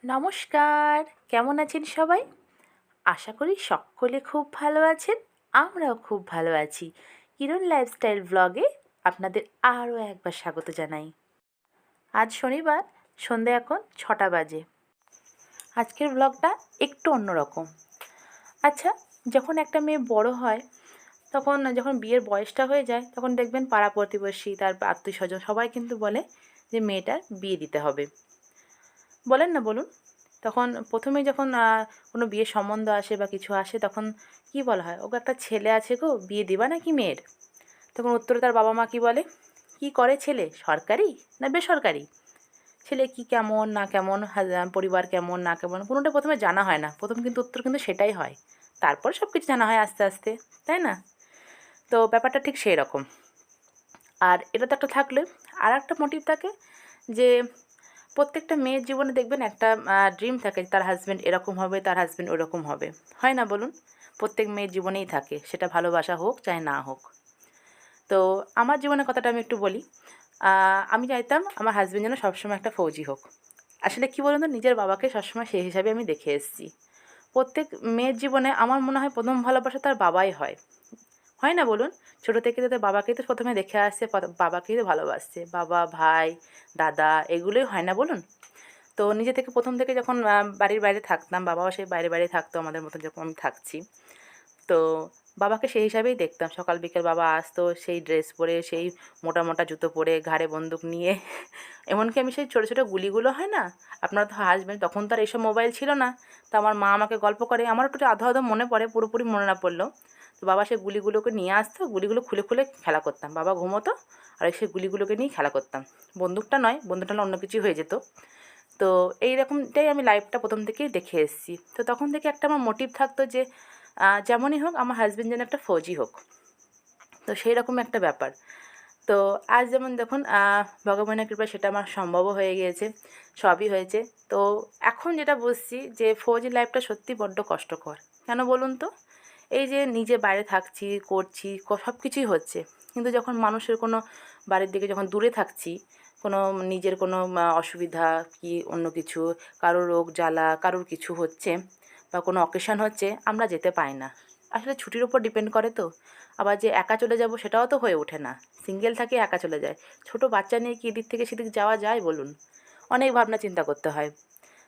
নমস্কার, কেমন আছেন সবাই? আশা করি সকলে খুব ভালো আছেন। আমরাও খুব ভালো আছি। কিরণ লাইফস্টাইল ব্লগে আপনাদের আরও একবার স্বাগত জানাই। আজ শনিবার, সন্ধে এখন 6টা বাজে। আজকের ব্লগটা একটু অন্যরকম। আচ্ছা, যখন একটা মেয়ে বড় হয়, তখন যখন বিয়ের বয়সটা হয়ে যায়, তখন দেখবেন পাড়া প্রতিবেশী, তার আত্মীয়স্বজন সবাই কিন্তু বলে যে মেয়েটার বিয়ে দিতে হবে। বলেন না, বলুন? তখন প্রথমেই যখন কোনো বিয়ের সম্বন্ধ আসে বা কিছু আসে, তখন কী বলা হয়? "ওগো, একটা ছেলে আছে গো, বিয়ে দিবা নাকি মেয়ের?" তখন উত্তরে তার বাবা মা কী বলে? "কী করে ছেলে? সরকারি না বেসরকারি? ছেলে কী কেমন না কেমন, পরিবার কেমন না কেমন, কোনোটা প্রথমে জানা হয় না। প্রথম কিন্তু উত্তর কিন্তু সেটাই হয়। তারপর সব কিছু জানা হয় আস্তে আস্তে, তাই না? তো ব্যাপারটা ঠিক সেই রকম। আর এটা তো একটা থাকলে, আর একটা মোটিভ থাকে যে প্রত্যেকটা মেয়ের জীবনে দেখবেন একটা ড্রিম থাকে, তার হাজব্যান্ড এরকম হবে, তার হাজব্যান্ড ওরকম হবে। হয় না বলুন? প্রত্যেক মেয়ের জীবনেই থাকে, সেটা ভালোবাসা হোক চাই না হোক। তো আমার জীবনের কথাটা আমি একটু বলি। আমি চাইতাম আমার হাজব্যান্ড যেন সবসময় একটা ফৌজি হোক। আসলে কী বলুন তো, নিজের বাবাকে সবসময় সেই হিসাবে আমি দেখে এসেছি। প্রত্যেক মেয়ের জীবনে আমার মনে হয় প্রথম ভালোবাসা তার বাবাই হয়। হয় না বলুন? ছোটো থেকে তো তার বাবাকেই তো প্রথমে দেখে আসছে, বাবাকেই তো ভালোবাসছে। বাবা, ভাই, দাদা এগুলোই হয় না বলুন? তো নিজে থেকে প্রথম থেকে যখন বাড়ির বাইরে থাকতাম, বাবাও সেই বাইরে বাইরে থাকতো আমাদের মতন যেরকম আমি থাকছি। তো বাবাকে সেই হিসাবেই দেখতাম। সকাল বিকেল বাবা আসতো সেই ড্রেস পরে, সেই মোটা মোটা জুতো পরে, ঘাড়ে বন্দুক নিয়ে। এমনকি আমি সেই ছোটো ছোটো গুলিগুলো হয় না, আপনারা তো হাসবেন, তখন তো আর এইসব মোবাইল ছিল না। তো আমার মা আমাকে গল্প করে, আমার একটু আধো আধো মনে পড়ে, পুরোপুরি মনে না পড়লেও। তো বাবা সেই গুলিগুলোকে নিয়ে আসতো, গুলিগুলো খুলে খুলে খেলা করতাম। বাবা ঘুমোতো আর সেই গুলিগুলোকে নিয়েই খেলা করতাম। বন্দুকটা নয়, বন্দুকটা হলে অন্য কিছুই হয়ে যেত। তো এইরকমটাই আমি লাইফটা প্রথম থেকেই দেখে এসেছি। তো তখন থেকে একটা আমার মোটিভ থাকতো যে যেমনই হোক আমার হাজব্যান্ড যেন একটা ফৌজি হোক। তো সেই রকম একটা ব্যাপার। তো আজ যেমন দেখুন, ভগবানের কৃপায় সেটা আমার সম্ভবও হয়ে গিয়েছে, সবই হয়েছে। তো এখন যেটা বুঝছি যে ফৌজি লাইফটা সত্যি বড্ড কষ্টকর। কেন বলুন তো? এই যে নিজে বাইরে থাকছি, করছি, সব কিছুই হচ্ছে। কিন্তু যখন মানুষের কোনো বাড়ির দিকে যখন দূরে থাকছি, কোনো নিজের কোনো অসুবিধা কি অন্য কিছু, কারোর রোগ জ্বালা, কারোর কিছু হচ্ছে বা কোনো অকেশন হচ্ছে, আমরা যেতে পাই না। আসলে ছুটির উপর ডিপেন্ড করে তো। আবার যে একা চলে যাব সেটাও তো হয়ে ওঠে না। সিঙ্গেল থাকি, একা চলে যায়। ছোট বাচ্চা নিয়ে কি এদিক থেকে সেদিক যাওয়া যায় বলুন? অনেক ভাবনা চিন্তা করতে হয়।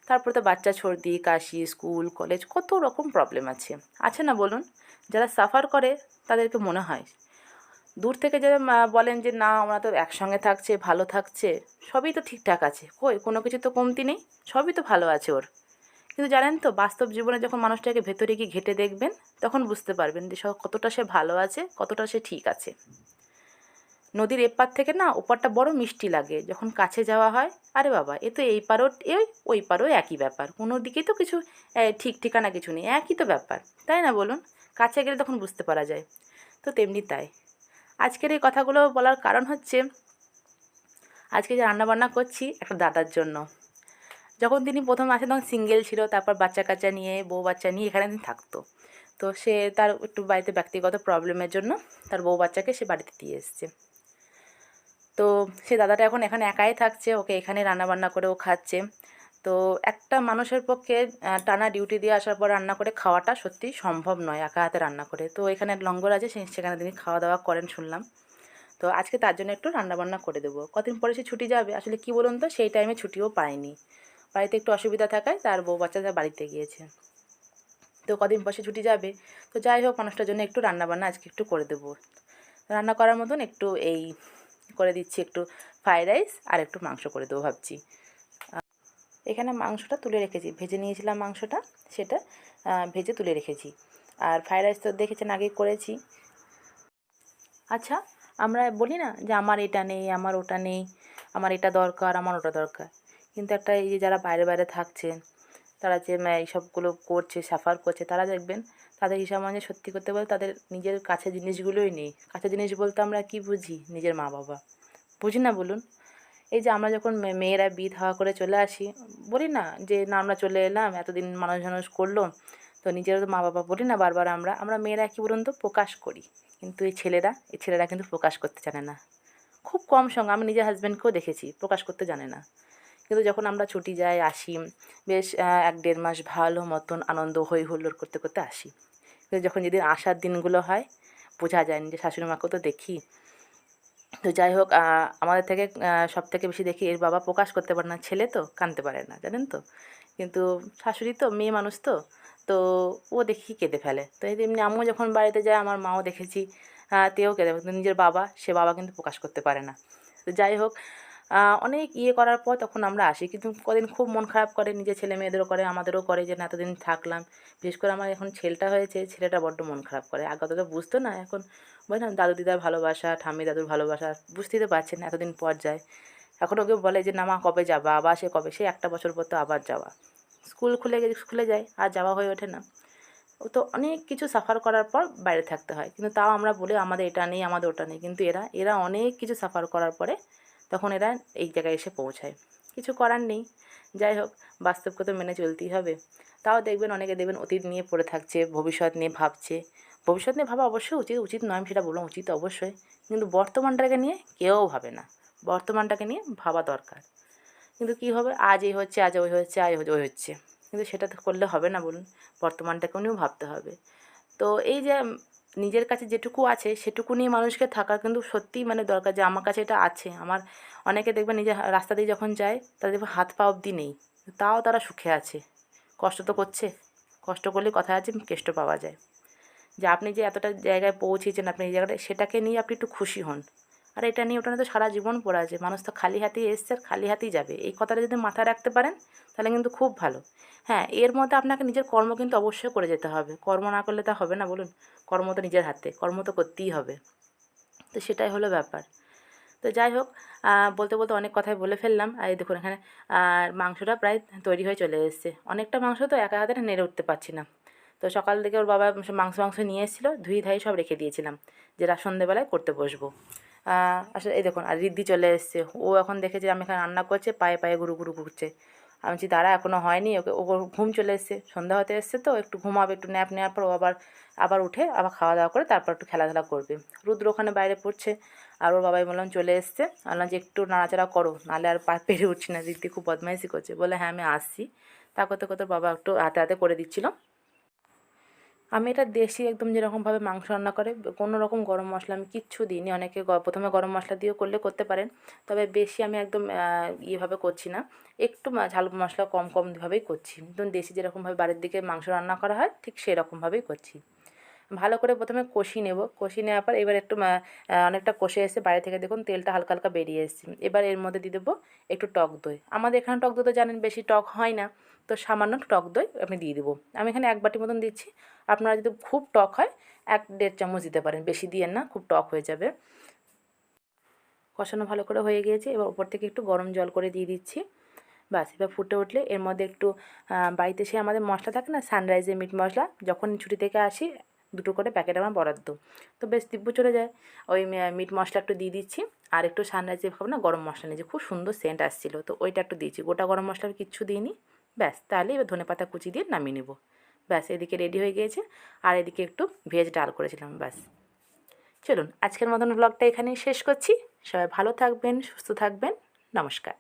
তারপরে তো বাচ্চা সর্দি, কাশি, স্কুল, কলেজ কত রকম প্রবলেম আছে। আছে না বলুন? যারা সাফার করে তাদেরকে মনে হয়। দূর থেকে যারা বলেন যে না ওরা তো একসঙ্গে থাকছে, ভালো থাকছে, সবই তো ঠিকঠাক আছে। কই কোনো কিছু তো কমতি নেই, সবই তো ভালো আছে ওর। কিন্তু জানেন তো, বাস্তব জীবনে যখন মানুষটাকে ভেতরে গিয়ে ঘেঁটে দেখবেন, তখন বুঝতে পারবেন যে কতটা সে ভালো আছে, কতটা সে ঠিক আছে। নদীর এপার থেকে না ওপারটা বড় মিষ্টি লাগে, যখন কাছে যাওয়া হয় আরে বাবা এ তো এই পারও ওই পারও একই ব্যাপার, কোনো দিকেই তো কিছু ঠিক ঠিকানা কিছু নেই, একই তো ব্যাপার, তাই না বলুন? কাছে গেলে তখন বুঝতে পারা যায়। তো তেমনি তাই আজকের এই কথাগুলো বলার কারণ হচ্ছে, আজকে যে রান্নাবান্না করছি একটা দাদার জন্য। যখন তিনি প্রথম আসেন তখন সিঙ্গেল ছিল, তারপর বাচ্চা কাচ্চা নিয়ে, বউ বাচ্চা নিয়ে এখানে তিনি থাকতো। তো সে তার একটু বাড়িতে ব্যক্তিগত প্রবলেমের জন্য তার বউ বাচ্চাকে সে বাড়িতে দিয়ে এসছে। তো সে দাদাটা এখন এখানে একাই থাকছে, ওকে এখানে রান্নাবান্না করে ও খাচ্ছে। তো একটা মানুষের পক্ষে টানা ডিউটি দিয়ে আসার পর রান্না করে খাওয়াটা সত্যিই সম্ভব নয় একা হাতে রান্না করে। তো এখানে এক লঙ্গর আছে, সেখানে তিনি খাওয়া দাওয়া করেন শুনলাম। তো আজকে তার জন্য একটু রান্নাবান্না করে দেবো। কদিন পরে সে ছুটি যাবে, আসলে কী বলুন তো, সেই টাইমে ছুটিও পায়নি। বাড়িতে একটু অসুবিধা থাকায় তার বউ বাচ্চারা বাড়িতে গিয়েছে। তো কদিন পর সে ছুটি যাবে। তো যাই হোক, মানুষটার জন্য একটু রান্নাবান্না আজকে একটু করে দেবো। রান্না করার মতন একটু এই করে দিচ্ছি, একটু ফ্রাইড রাইস আর একটু মাংস করে দেবো ভাবছি। এখানে মাংসটা তুলে রেখেছি, ভেজে নিয়েছিলাম মাংসটা, সেটা ভেজে তুলে রেখেছি। আর ফ্রাইড রাইস তো দেখেছেন আগেই করেছি। আচ্ছা, আমরা বলি না যে আমার এটা নেই, আমার ওটা নেই, আমার এটা দরকার, আমার ওটা দরকার। কিন্তু একটা এই যে যারা বাইরে বাইরে থাকছেন, তারা যে এইসবগুলো করছে, সাফার করছে, তারা দেখবেন তাদের হিসাব মানে সত্যি করতে বলে তাদের নিজের কাছে জিনিসগুলোই নেই। কাছে জিনিস বলতে আমরা কী বুঝি? নিজের মা বাবা। বুঝি না বলুন? এই যে আমরা যখন মেয়েরা বিয়ে থাওয়া করে চলে আসি, বলি না যে না আমরা চলে এলাম, এতদিন মানুষ করলো, তো নিজেরও তো মা বাবা বলি না বারবার, আমরা আমরা মেয়েরা কী বলুন তো, প্রকাশ করি। কিন্তু এই ছেলেরা কিন্তু প্রকাশ করতে জানে না। খুব কম সঙ্গে আমি নিজের হাজব্যান্ডকেও দেখেছি প্রকাশ করতে জানে না। কিন্তু যখন আমরা ছুটি যাই আসি, বেশ ১-১.৫ মাস ভালো মতন আনন্দ হই হুল্লোড় করতে করতে আসি। কিন্তু যখন যেদিন আসার দিনগুলো হয়, বোঝা যায় নিজের শাশুড়ি মাকেও তো দেখি। তো যাই হোক, আমাদের থেকে সবথেকে বেশি দেখি এর বাবা প্রকাশ করতে পারে না, ছেলে তো কাঁদতে পারে না, জানেন তো? কিন্তু শাশুড়ি তো মেয়ে মানুষ তো, তো ও দেখি কেঁদে ফেলে। তো এই এমনি আম্মু যখন বাড়িতে যায় আমার মাও দেখেছি তেও কেঁদে ফেলে। কিন্তু নিজের বাবা, সে বাবা কিন্তু প্রকাশ করতে পারে না। তো যাই হোক, অনেক ইয়ে করার পর তখন আমরা আসি। কিন্তু কদিন খুব মন খারাপ করে, নিজের ছেলে-মেয়েদেরও করে, আমাদেরও করে যে না এতদিন থাকলাম। বিশেষ করে আমার এখন ছেলেটা হয়েছে, ছেলেটা বড্ড মন খারাপ করে। আগে অতটা বুঝতো না, এখন বলে না দাদু-দিদার ভালোবাসা, ঠাম্মি-দাদুর ভালোবাসা বুঝতেই তো পারছেন এতদিন পর যায়। এখন ওকে বলে যে, "না মা কবে যাবা? আবার সে কবে?" সেই ১ টা বছর পর তো আবার যাওয়া। স্কুল খুলে গেলে স্কুলে যায়, আর যাওয়া হয়ে ওঠে না। ও তো অনেক কিছু সাফার করার পর বাইরে থাকতে হয়। কিন্তু তাও আমরা বলি আমাদের এটা নেই, আমাদের ওটা নেই। কিন্তু এরা অনেক কিছু সাফার করার পরে তখন এরা এই জায়গায় এসে পৌঁছায়। কিছু করার নেই। যাই হোক, বাস্তবকে তো মেনে চলতেই হবে। তাও দেখবেন অনেকে দেখবেন অতীত নিয়ে পড়ে থাকছে, ভবিষ্যৎ নিয়ে ভাবছে। ভবিষ্যৎ নিয়ে ভাবা অবশ্যই উচিত, উচিত নয় আমি সেটা বললাম, উচিত অবশ্যই। কিন্তু বর্তমানটাকে নিয়ে কেউ ভাবে না। বর্তমানটাকে নিয়ে ভাবা দরকার। কিন্তু কী হবে, আজ এই হচ্ছে, আজ ওই হচ্ছে, আজ ওই হচ্ছে। কিন্তু সেটা তো করলে হবে না বলুন? বর্তমানটাকেও নিয়েও ভাবতে হবে। তো এই যে নিজের কাছে যেটুকু আছে সেটুকু নিয়ে মানুষকে থাকা কিন্তু সত্যিই মানে দরকার, যে আমার কাছে এটা আছে। আমার অনেকে দেখবেন নিজের রাস্তা দিয়ে যখন যায় তাদের দেখবেন হাত পা অবধি নেই। তাও তারা সুখে আছে। কষ্ট তো করছে। কষ্ট করলে কথায় আছে কেষ্ট পাওয়া যায়। যে আপনি যে এতটা জায়গায় পৌঁছেছেন, আপনি এই জায়গাটায় সেটাকে নিয়ে আপনি একটু খুশি হন। আর এটা নিয়ে ওটা নিয়ে তো সারা জীবন পড়ে আছে। মানুষ তো খালি হাতেই এসছে আর খালি হাতেই যাবে। এই কথাটা যদি মাথায় রাখতে পারেন তাহলে কিন্তু খুব ভালো। হ্যাঁ, এর মধ্যে আপনাকে নিজের কর্ম কিন্তু অবশ্যই করে যেতে হবে। কর্ম না করলে তা হবে না বলুন? কর্ম তো নিজের হাতে। কর্ম তো করতেই হবে। তো সেটাই হলো ব্যাপার। তো যাই হোক, বলতে বলতে অনেক কথাই বলে ফেললাম। আর এই দেখুন এখানে মাংসটা প্রায় তৈরি হয়ে চলে এসেছে। অনেকটা মাংস তো একা হাতে নেড়ে উঠতে পারছি না। তো সকাল থেকে ওর বাবা মাংস নিয়ে এসেছিলো, ধুয়ে ধায়ে সব রেখে দিয়েছিলাম যে সন্ধ্যেবেলায় করতে বসবো। আসলে এই দেখুন আর ঋদ্ধি চলে এসছে। ও এখন দেখেছে আমি এখানে রান্না করছে, পায়ে পায়ে ঘুরু ঘুরু ঘুরছে। আমি বলছি দাঁড়া এখনও হয়নি, ওর ঘুম চলে এসছে, সন্ধ্যা হতে এসছে তো একটু ঘুমাবে, একটু ন্যাপ নেওয়ার পর ও আবার আবার উঠে আবার খাওয়া দাওয়া করে তারপর একটু খেলাধুলা করবে। রুদ্র ওখানে বাইরে পড়ছে। আর ওর বাবাই বললাম চলে এসছে, বললাম যে একটু নাড়াচাড়া করো, নাহলে আর পা পেরে উঠছি না। ঋদ্ধি খুব বদমাইশি করছে, বলে হ্যাঁ আমি আসছি। তা করতে করতে বাবা একটু হাতে হাতে করে দিচ্ছিল। আমি এটা দেশি একদম যেরকমভাবে মাংস রান্না করে, কোনো রকম গরম মশলা আমি কিচ্ছু দিইনি। অনেকে প্রথমে গরম মশলা দিয়েও করলে করতে পারেন, তবে বেশি আমি একদম ইয়েভাবে করছি না। একটু ঝাল মশলা কম কম ভাবেই করছি, একদম দেশি যেরকমভাবে বাড়ির দিকে মাংস রান্না করা হয় ঠিক সেরকমভাবেই করছি। ভালো করে প্রথমে কষিয়ে নেব, কষিয়ে নেওয়ার পর এবার একটু অনেকটা কষে এসে বাইরে থেকে দেখুন তেলটা হালকা হালকা বেরিয়ে এসেছে। এবার এর মধ্যে দিয়ে দেবো একটু টক দই। আমাদের এখানে টক দই তো জানেন বেশি টক হয় না, তো সামান্য টক দই আমি দিয়ে দেবো। আমি এখানে ১ বাটি মতন দিচ্ছি। আপনারা যদি খুব টক হয় ১-১.৫ চামচ দিতে পারেন, বেশি দিয়েন না, খুব টক হয়ে যাবে। কষানো ভালো করে হয়ে গিয়েছে, এবার ওপর থেকে একটু গরম জল করে দিয়ে দিচ্ছি। ব্যাস, এবার ফুটে উঠলে এর মধ্যে একটু বাড়িতে সে আমাদের মশলা থাকে না, সানরাইজের মিট মশলা, যখন ছুটি থেকে আসি ২টো করে প্যাকেট আমার বরাদ্দ। তো বেশ দিব্য চলে যায়। ওই মিট মশলা একটু দিয়ে দিচ্ছি। আর একটু সানরাইজের ভাবে না গরম মশলা নিয়েছি, খুব সুন্দর সেন্ট আসছিলো, তো ওইটা একটু দিয়েছি। গোটা গরম মশলা আমি কিচ্ছু দিইনি। ব্যাস, তাহলে এবার ধনেপাতা কুচি দিয়ে নামিয়ে নেব। ব্যাস, এদিকে রেডি হয়ে গিয়েছে। আর এদিকে একটু ভেজ ডাল করেছিলাম। ব্যাস, চলুন আজকের মতন ব্লগটা এখানেই শেষ করছি। সবাই ভালো থাকবেন, সুস্থ থাকবেন। নমস্কার।